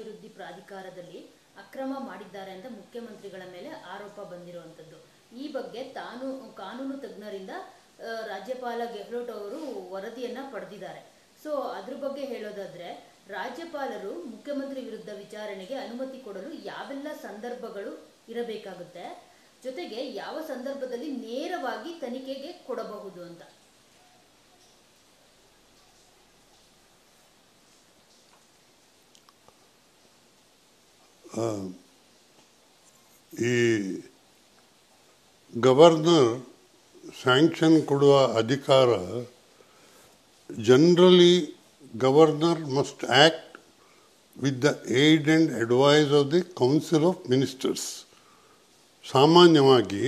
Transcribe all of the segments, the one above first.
ಅಭಿವೃದ್ಧಿ ಪ್ರಾಧಿಕಾರದಲ್ಲಿ ಅಕ್ರಮ ಮಾಡಿದ್ದಾರೆ ಅಂತ ಮುಖ್ಯಮಂತ್ರಿಗಳ ಮೇಲೆ ಆರೋಪ ಬಂದಿರುವಂತದ್ದು. ಈ ಬಗ್ಗೆ ಕಾನೂನು ತಜ್ಞರಿಂದ ರಾಜ್ಯಪಾಲ ಗೆಹ್ಲೋಟ್ ಅವರು ವರದಿಯನ್ನ ಪಡೆದಿದ್ದಾರೆ. ಸೊ ಅದ್ರ ಬಗ್ಗೆ ಹೇಳೋದಾದ್ರೆ, ರಾಜ್ಯಪಾಲರು ಮುಖ್ಯಮಂತ್ರಿ ವಿರುದ್ಧ ವಿಚಾರಣೆಗೆ ಅನುಮತಿ ಕೊಡಲು ಯಾವೆಲ್ಲ ಸಂದರ್ಭಗಳು ಇರಬೇಕಾಗುತ್ತೆ, ಜೊತೆಗೆ ಯಾವ ಸಂದರ್ಭದಲ್ಲಿ ನೇರವಾಗಿ ತನಿಖೆಗೆ ಕೊಡಬಹುದು ಅಂತ. ಈ ಗವರ್ನರ್ ಸ್ಯಾಂಕ್ಷನ್ ಕೊಡುವ ಅಧಿಕಾರ, generally governor must act with the aid and advice of the Council of Ministers. ಸಾಮಾನ್ಯವಾಗಿ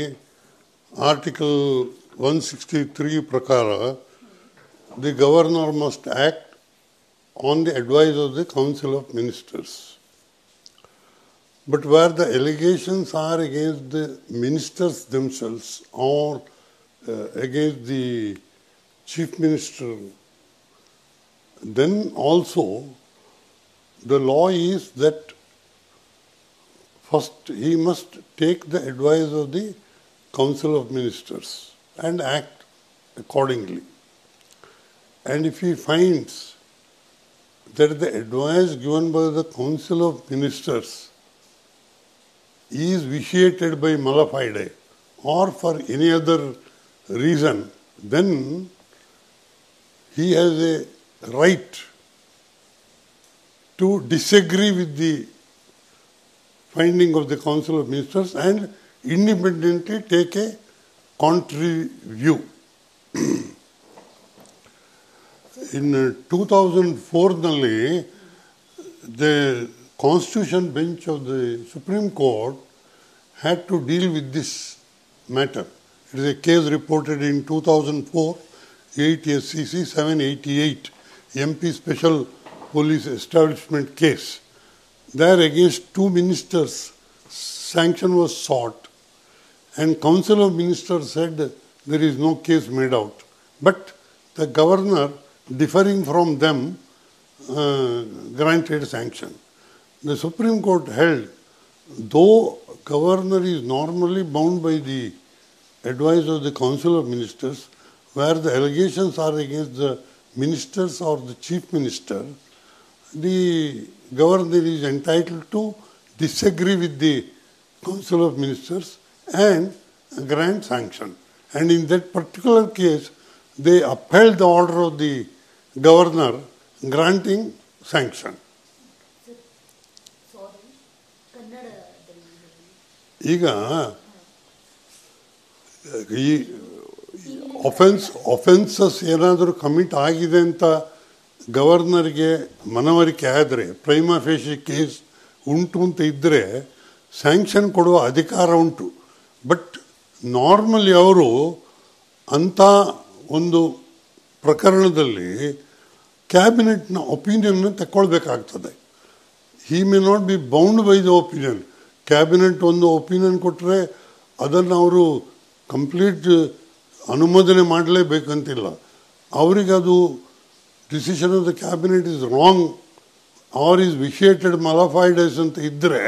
ಆರ್ಟಿಕಲ್ 163 ಪ್ರಕಾರ the governor must act on the advice of the Council of Ministers. But where the allegations are against the ministers themselves or against the chief minister, then also the law is that first he must take the advice of the Council of Ministers and act accordingly. And if he finds that the advice given by the Council of Ministers is vitiated by mala fide or for any other reason, then he has a right to disagree with the finding of the Council of Ministers and independently take a contrary view. In 2004 the Constitution bench of the Supreme Court had to deal with this matter. It is a case reported in 2004, 8 SCC 788, MP Special Police Establishment case. There against two ministers sanction was sought and Council of Ministers said there is no case made out. But the governor, differing from them, granted sanction. The Supreme Court held, though governor is normally bound by the advice of the Council of Ministers, where the allegations are against the ministers or the chief minister, the governor is entitled to disagree with the Council of Ministers and grant sanction. And in that particular case, they upheld the order of the governor granting sanction. ಈಗ ಈ offences ಏನಾದರೂ commit ಆಗಿದೆ ಅಂತ ಗವರ್ನರ್ಗೆ ಮನವರಿಕೆ ಆದರೆ, Prima ಫೇಶಿ case ಉಂಟು ಅಂತ ಇದ್ದರೆ ಸ್ಯಾಂಕ್ಷನ್ ಕೊಡುವ ಅಧಿಕಾರ ಉಂಟು. ಬಟ್ ನಾರ್ಮಲಿ ಅವರು ಅಂಥ ಒಂದು ಪ್ರಕರಣದಲ್ಲಿ ಕ್ಯಾಬಿನೆಟ್ನ ಒಪಿನಿಯನ್ನ ತಗೊಳ್ಬೇಕಾಗ್ತದೆ. He may not be bound by the opinion. Cabinet ಒಂದು ಒಪಿನಿಯನ್ ಕೊಟ್ಟರೆ ಅದನ್ನು ಅವರು ಕಂಪ್ಲೀಟ್ ಅನುಮೋದನೆ ಮಾಡಲೇಬೇಕಂತಿಲ್ಲ. ಅವರಿಗೆ ಅದು decision of the cabinet is wrong or is vitiated mala fides ಅಂತ ಇದ್ದರೆ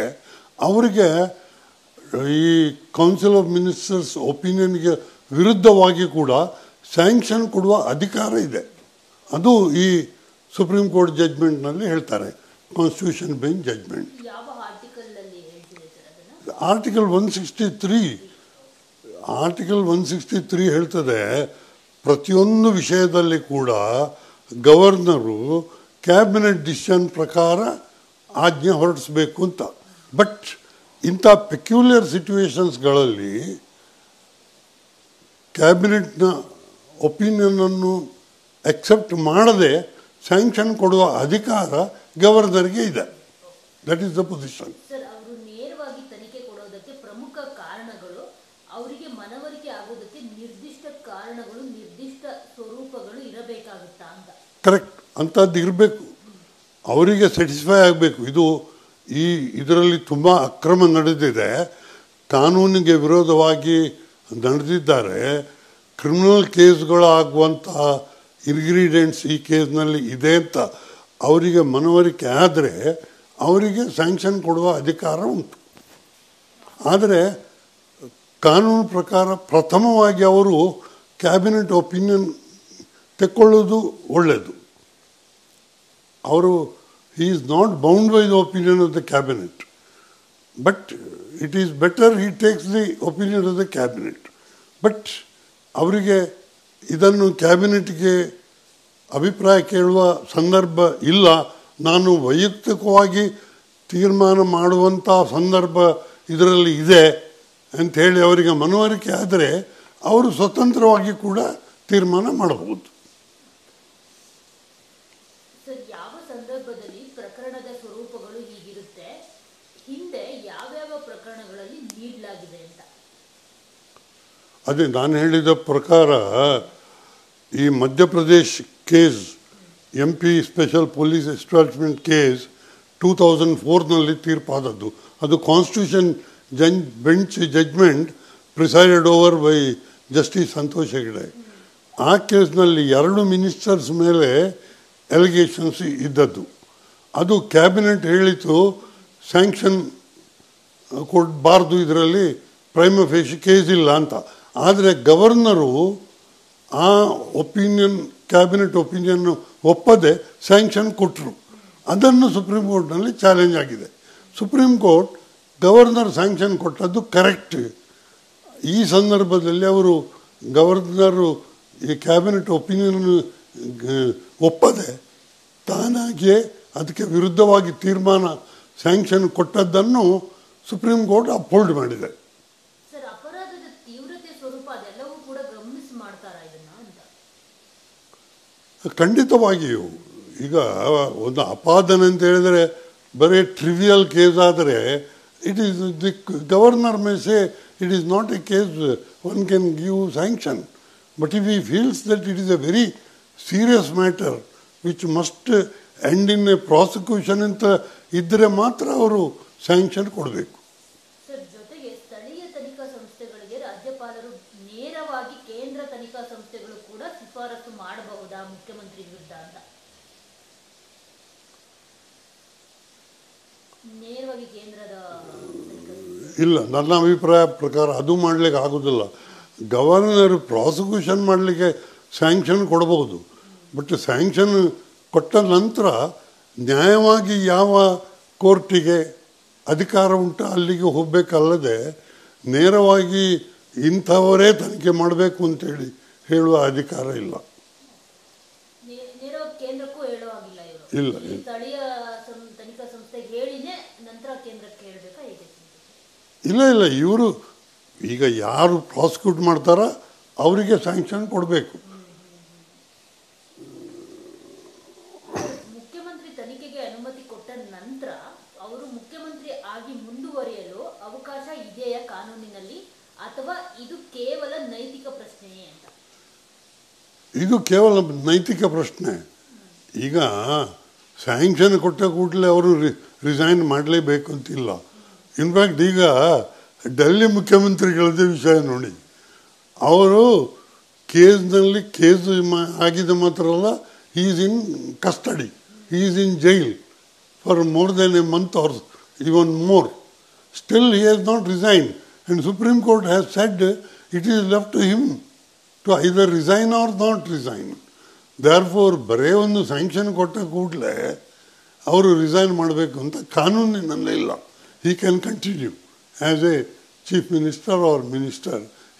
ಅವರಿಗೆ ಈ ಕೌನ್ಸಿಲ್ ಆಫ್ ಮಿನಿಸ್ಟರ್ಸ್ ಒಪಿನಿಯನ್ಗೆ ವಿರುದ್ಧವಾಗಿ ಕೂಡ ಸ್ಯಾಂಕ್ಷನ್ ಕೊಡುವ ಅಧಿಕಾರ ಇದೆ. ಅದು ಈ ಸುಪ್ರೀಂ ಕೋರ್ಟ್ ಜಡ್ಜ್ಮೆಂಟ್ನಲ್ಲಿ ಹೇಳ್ತಾರೆ, ಕಾನ್ಸ್ಟಿಟ್ಯೂಷನ್ ಬೆಂಚ್ ಜಡ್ಜ್ಮೆಂಟ್. ಆರ್ಟಿಕಲ್ 163 ಹೇಳ್ತದೆ, ಪ್ರತಿಯೊಂದು ವಿಷಯದಲ್ಲಿ ಕೂಡ ಗವರ್ನರು ಕ್ಯಾಬಿನೆಟ್ ಡಿಸಿಷನ್ ಪ್ರಕಾರ ಆಜ್ಞೆ ಹೊರಡಿಸಬೇಕು ಅಂತ. ಬಟ್ ಇಂಥ ಪೆಕ್ಯುಲಿಯರ್ ಸಿಚುವೇಶನ್ಸ್ಗಳಲ್ಲಿ ಕ್ಯಾಬಿನೆಟ್ನ ಒಪಿನಿಯನನ್ನು ಅಕ್ಸೆಪ್ಟ್ ಮಾಡದೆ ಸ್ಯಾಂಕ್ಷನ್ ಕೊಡುವ ಅಧಿಕಾರ ಗವರ್ನರ್ಗೆ ಇದೆ. That is the position. ಅವರು ನೇರವಾಗಿ ತನಿಖೆ ಕೊಡೋದಕ್ಕೆ ಪ್ರಮುಖ ಕಾರಣಗಳು, ಅವರಿಗೆ ಮನವರಿಕೆ ಆಗೋದಕ್ಕೆ ನಿರ್ದಿಷ್ಟ ಕಾರಣಗಳು, ನಿರ್ದಿಷ್ಟ ಸ್ವರೂಪಗಳು ಇರಬೇಕಾಗುತ್ತಾ ಅಂತ. ಕರೆಕ್ಟ್, ಅಂಥದ್ದು ಇರಬೇಕು, ಅವರಿಗೆ ಸ್ಯಾಟಿಸ್ಫೈ ಆಗಬೇಕು. ಇದರಲ್ಲಿ ತುಂಬ ಅಕ್ರಮ ನಡೆದಿದೆ, ಕಾನೂನಿಗೆ ವಿರೋಧವಾಗಿ ನಡೆದಿದ್ದಾರೆ, ಕ್ರಿಮಿನಲ್ ಕೇಸ್ಗಳಾಗುವಂತಹ ಇಂಗ್ರೀಡಿಯೆಂಟ್ಸ್ ಈ ಕೇಸ್ನಲ್ಲಿ ಇದೆ ಅಂತ ಅವರಿಗೆ ಮನವರಿಕೆ ಆದರೆ ಅವರಿಗೆ ಸ್ಯಾಂಕ್ಷನ್ ಕೊಡುವ ಅಧಿಕಾರ ಉಂಟು. ಆದರೆ ಕಾನೂನು ಪ್ರಕಾರ ಪ್ರಥಮವಾಗಿ ಅವರು ಕ್ಯಾಬಿನೆಟ್ ಒಪಿನಿಯನ್ ತೆಕ್ಕೊಳ್ಳೋದು ಒಳ್ಳೆಯದು. ಅವರು he is not bound by the opinion of the cabinet, but it is better he takes the opinion of the cabinet. But ಅವರಿಗೆ ಇದನ್ನು ಕ್ಯಾಬಿನೆಟ್ಗೆ ಅಭಿಪ್ರಾಯ ಕೇಳುವ ಸಂದರ್ಭ ಇಲ್ಲ, ನಾನು ವೈಯಕ್ತಿಕವಾಗಿ ತೀರ್ಮಾನ ಮಾಡುವಂಥ ಸಂದರ್ಭ ಇದರಲ್ಲಿ ಇದೆ ಅಂಥೇಳಿ ಅವರಿಗೆ ಮನವರಿಕೆ ಆದರೆ ಅವರು ಸ್ವತಂತ್ರವಾಗಿ ಕೂಡ ತೀರ್ಮಾನ ಮಾಡಬಹುದು. ಸರ್, ಯಾವ ಸಂದರ್ಭದಲ್ಲಿ ಪ್ರಕರಣದ ಸ್ವರೂಪಗಳು ಹೀಗಿರುತ್ತೆ, ಹಿಂದೆ ಯಾವ್ಯಾವ ಪ್ರಕರಣಗಳಲ್ಲಿ ನೀಡಲಾಗಿದೆ ಅಂತ? ಅದೇ ನಾನು ಹೇಳಿದ ಪ್ರಕಾರ ಈ Madhya Pradesh case MP special police establishment case 2004ನಲ್ಲಿ ತೀರ್ಪಾದದ್ದು. ಅದು constitution bench judgment presided over by justice Santosh Hegde. ಆ ಕೇಸ್ನಲ್ಲಿ 2 ಮಿನಿಸ್ಟರ್ಸ್ ಮೇಲೆ ಎಲಿಗೇಷನ್ಸ್ ಇದ್ದದ್ದು. ಅದು ಕ್ಯಾಬಿನೆಟ್ ಹೇಳಿತು ಸ್ಯಾಂಕ್ಷನ್ ಕೊಡಬಾರ್ದು, ಇದರಲ್ಲಿ ಪ್ರೈಮ ಫೇಶಿ ಕೇಸ್ ಇಲ್ಲ ಅಂತ. ಆದರೆ ಗವರ್ನರು ಆ ಒಪಿನಿಯನ್, ಕ್ಯಾಬಿನೆಟ್ ಒಪಿನಿಯನ್ ಒಪ್ಪದೆ ಸ್ಯಾಂಕ್ಷನ್ ಕೊಟ್ಟರು. ಅದನ್ನು ಸುಪ್ರೀಂ ಕೋರ್ಟ್ನಲ್ಲಿ ಚಾಲೆಂಜ್ ಆಗಿದೆ. ಸುಪ್ರೀಂ ಕೋರ್ಟ್ ಗವರ್ನರ್ ಸ್ಯಾಂಕ್ಷನ್ ಕೊಟ್ಟದ್ದು ಕರೆಕ್ಟ್. ಈ ಸಂದರ್ಭದಲ್ಲಿ ಅವರು ಗವರ್ನರು ಈ ಕ್ಯಾಬಿನೆಟ್ ಒಪಿನಿಯನ್ ಒಪ್ಪದೆ ತಾನಾಗಿಯೇ ಅದಕ್ಕೆ ವಿರುದ್ಧವಾಗಿ ತೀರ್ಮಾನ ಸ್ಯಾಂಕ್ಷನ್ ಕೊಟ್ಟದ್ದನ್ನು ಸುಪ್ರೀಂ ಕೋರ್ಟ್ ಅಪ್ಹೋಲ್ಡ್ ಮಾಡಿದೆ. ಸರ್, ಅಪರಾಧದ ತೀವ್ರತೆ ಸ್ವರೂಪ ಅದೆಲ್ಲವೂ ಕೂಡ ಗಮನಿಸಿ ಮಾಡ್ತಾರಾ ಇದನ್ನ ಅಂತ? ಖಂಡಿತವಾಗಿಯೂ. ಈಗ ಒಂದು ಅಪಾದನೆ ಅಂತ ಹೇಳಿದರೆ ಬರೀ ಟ್ರಿವಿಯಲ್ ಕೇಸ್ ಆದರೆ it is the governor May say it is not A case one can give sanction. But if he feels that it is A very serious matter which must end in a prosecution ಅಂತ ಇದ್ದರೆ ಮಾತ್ರ ಅವರು sanction ಕೊಡಬೇಕು. Sir, ಜೊತೆಗೆ ಸ್ಥಳೀಯ ತನಿಖಾ ಸಂಸ್ಥೆಗಳಿಗೆ ರಾಜ್ಯಪಾಲರು ನೇರವಾಗಿ ಕೇಂದ್ರ ತನಿಖಾ ಸಂಸ್ಥೆಗಳು ಕೂಡ ಶಿಫಾರಸು ಮಾಡಬಹುದಾ ಮುಖ್ಯಮಂತ್ರಿ ವಿರುದ್ಧ ಅಂತ? ನೇರವಾಗಿ ಕೇಂದ್ರದ ಇಲ್ಲ, ನನ್ನ ಅಭಿಪ್ರಾಯ ಪ್ರಕಾರ ಅದು ಮಾಡಲಿಕ್ಕೆ ಆಗೋದಿಲ್ಲ. ಗವರ್ನರ್ ಪ್ರಾಸಿಕ್ಯೂಷನ್ ಮಾಡಲಿಕ್ಕೆ ಸ್ಯಾಂಕ್ಷನ್ ಕೊಡಬಹುದು, ಬಟ್ ಸ್ಯಾಂಕ್ಷನ್ ಕೊಟ್ಟ ನಂತರ ನ್ಯಾಯವಾಗಿ ಯಾವ ಕೋರ್ಟಿಗೆ ಅಧಿಕಾರ ಉಂಟು ಅಲ್ಲಿಗೆ ಹೋಗಬೇಕಲ್ಲದೆ ನೇರವಾಗಿ ಇಂಥವರೇ ತನಿಖೆ ಮಾಡಬೇಕು ಅಂತೇಳಿ ಹೇಳುವ ಅಧಿಕಾರ ಇಲ್ಲ. ಕೇಂದ್ರಕ್ಕೂ ಹೇಳುವಾಗಿಲ್ಲ ಇಲ್ಲ. ಸ್ಥಳೀಯ ತನಿಖಾ ಸಂಸ್ಥೆಗೆ ಹೇಳಿನೇ ನಂತರ ಕೇಂದ್ರಕ್ಕೆ ಹೇಳಬೇಕಾ ಹೇಗೆ? ಇಲ್ಲ ಇಲ್ಲ, ಇವರು ಈಗ ಯಾರು ಪ್ರಾಸಿಕ್ಯೂಟ್ ಮಾಡ್ತಾರ ಅವರಿಗೆ ಸ್ಯಾಂಕ್ಷನ್ ಕೊಡಬೇಕು. ಮುಖ್ಯಮಂತ್ರಿ ತನಿಖೆಗೆ ಅನುಮತಿ ಕೊಟ್ಟ ನಂತರ ಅವರು ಮುಖ್ಯಮಂತ್ರಿ ಆಗಿ ಮುಂದುವರಿಯಲು ಅವಕಾಶ ಇದೆಯಾ ಕಾನೂನಿನಲ್ಲಿ, ಅಥವಾ ಇದು ಕೇವಲ ನೈತಿಕ ಪ್ರಶ್ನೆಯೇ ಅಂತ? ಇದು ಕೇವಲ ನೈತಿಕ ಪ್ರಶ್ನೆ. ಈಗ ಸ್ಯಾಂಕ್ಷನ್ ಕೊಟ್ಟ ಕೂಡಲೇ ಅವರು ರಿಸೈನ್ ಮಾಡಲೇಬೇಕು ಅಂತಿಲ್ಲ. ಇನ್ಫ್ಯಾಕ್ಟ್ ಈಗ ಡೆಲ್ಲಿ ಮುಖ್ಯಮಂತ್ರಿಗಳದ್ದೇ ವಿಷಯ ನೋಡಿ, ಅವರು ಕೇಸ್ನಲ್ಲಿ ಕೇಸ್ ಆಗಿದೆ ಮಾತ್ರ ಅಲ್ಲ, he is in custody, he is in jail for more than a month or even more. Still he has not resigned, and Supreme Court has said it is left to him to either resign or not resign. Therefore ಬರೇ ಒಂದು sanction ಕೊಟ್ಟ ಕೂಡಲೇ ಅವರು resign ಮಾಡಬೇಕು ಅಂತ ಕಾನೂನಿನಲ್ಲೇ ಇಲ್ಲ. He can continue as a chief minister or minister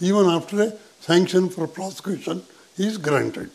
even after a sanction for prosecution is granted.